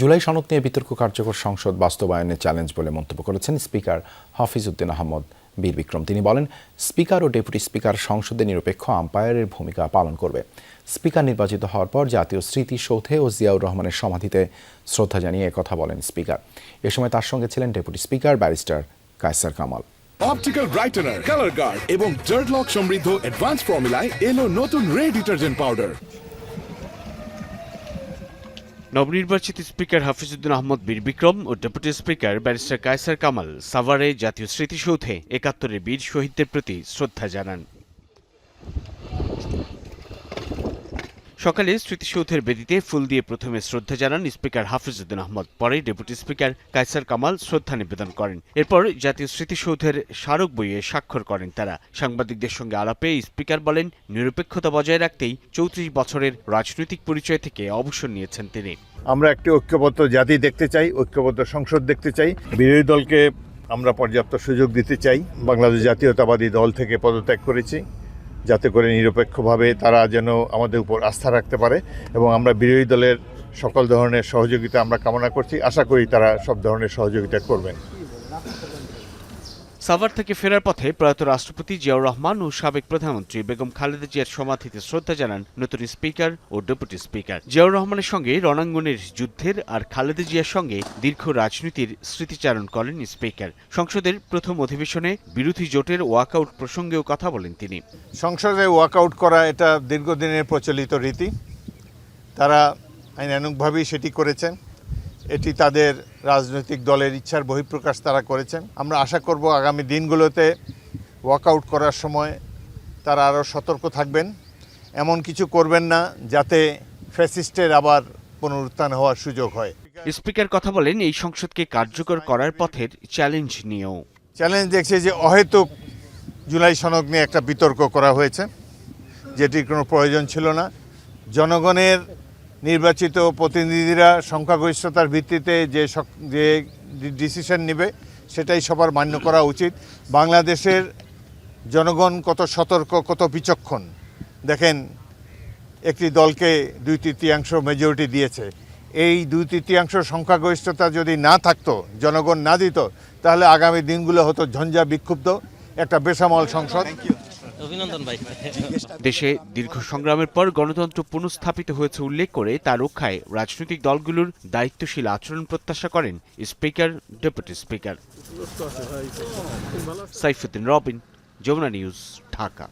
জুলাই সনদ নিয়ে বিতর্ক কার্যকর সংসদ বাস্তবায়নের চ্যালেঞ্জ বলে মন্তব্য করেছেন স্পিকার হাফিজ উদ্দিন আহমদ বীর বিক্রম। তিনি বলেন, স্পিকার ও ডেপুটি স্পিকার সংসদে নিরপেক্ষ আম্পায়ারের ভূমিকা পালন করবে। স্পিকার নির্বাচিত হওয়ার পর জাতীয় স্মৃতিসৌধে ও জিয়াউর রহমানের সমাধিতে শ্রদ্ধা জানিয়ে একথা বলেন স্পিকার। এ সময় তার সঙ্গে ছিলেন deputy speaker barrister Kaiser Kamal. Optical brightener, colour guard এবং ডার্ট লক সমৃদ্ধ অ্যাডভান্স ফর্মুলায় এলো নতুন রে ডিটারজেন্ট পাউডার। নবনির্বাচিত স্পিকার হাফিজ উদ্দিন আহমদ বীর বিক্রম ও deputy speaker barrister Kaiser Kamal সাভারে জাতীয় স্মৃতিসৌধে ৭১-এর বীর শহীদদের প্রতি শ্রদ্ধা জানান। সকালে স্মৃতিসৌধের বেদিতে ফুল দিয়ে প্রথমে শ্রদ্ধা জানান স্পিকার হাফিজ উদ্দিন আহমদ। পরে ডেপুটি স্পিকার কায়সার কামাল শ্রদ্ধা নিবেদন করেন। এরপর জাতীয় স্মৃতিসৌধের স্মারক বইয়ে স্বাক্ষর করেন তারা। সাংবাদিকদের সঙ্গে আলাপে স্পিকার বলেন, নিরপেক্ষতা বজায় রাখতেই ৩৪ বছরের রাজনৈতিক পরিচয় থেকে অবসর নিয়েছেন তিনি। আমরা একটি ঐক্যবদ্ধ জাতি দেখতে চাই, ঐক্যবদ্ধ সংসদ দেখতে চাই। বিরোধী দলকে আমরা পর্যাপ্ত সুযোগ দিতে চাই। বাংলাদেশ জাতীয়তাবাদী দল থেকে পদত্যাগ করেছি, যাতে করে নিরপেক্ষভাবে তারা যেন আমাদের উপর আস্থা রাখতে পারে, এবং আমরা বিরোধী দলের সকল ধরনের সহযোগিতা আমরা কামনা করছি। আশা করি তারা সব ধরনের সহযোগিতা করবেন। সাভার থেকে ফেরার পথে প্রয়াত রাষ্ট্রপতি জিয়াউর রহমান ও সাবেক প্রধানমন্ত্রী বেগম খালেদা জিয়ার সমাধিতে শ্রদ্ধা জানান নতুন স্পিকার ও ডেপুটি স্পিকার। জিয়াউর রহমানের সঙ্গে রণাঙ্গনের যুদ্ধের আর খালেদা জিয়ার সঙ্গে দীর্ঘ রাজনীতির স্মৃতিচারণ করেন স্পিকার। সংসদের প্রথম অধিবেশনে বিরোধী জোটের ওয়াকআউট প্রসঙ্গেও কথা বলেন তিনি। সংসদে ওয়াকআউট করা এটা দীর্ঘদিনের প্রচলিত রীতি। তারা আইনানুগভাবেই সেটি করেছেন। এটি তাদের রাজনৈতিক দলের ইচ্ছার বহিঃপ্রকাশ তারা করেছেন। আমরা আশা করব আগামী দিনগুলোতে ওয়াকআউট করার সময় তারা আরও সতর্ক থাকবেন, এমন কিছু করবেন না যাতে ফ্যাসিস্টের আবার পুনরুত্থান হওয়ার সুযোগ হয়। স্পিকার কথা বলেন এই সংসদকে কার্যকর করার পথের চ্যালেঞ্জ নিয়েও। চ্যালেঞ্জ দেখছে যে অহেতুক জুলাই সনদ নিয়ে একটা বিতর্ক করা হয়েছে, যেটির কোনো প্রয়োজন ছিল না। জনগণের নির্বাচিত প্রতিনিধিরা সংখ্যাগরিষ্ঠতার ভিত্তিতে যে ডিসিশন নেবে সেটাই সবার মান্য করা উচিত। বাংলাদেশের জনগণ কত সতর্ক, কত বিচক্ষণ দেখেন। একটি দলকে 2/3 মেজরিটি দিয়েছে। এই 2/3 সংখ্যাগরিষ্ঠতা যদি না থাকতো, জনগণ না দিত, তাহলে আগামী দিনগুলো হতো ঝঞ্ঝা বিক্ষুব্ধ একটা বেসামাল সংসদ। দেশে দীর্ঘ সংগ্রামের পর গণতন্ত্র পুনঃস্থাপিত হয়েছে উল্লেখ করে তা রক্ষায় রাজনৈতিক দলগুলোর দায়িত্বশীল আচরণ প্রত্যাশা করেন speaker, deputy speaker. Saifuddin Robin, Jamuna news, Dhaka.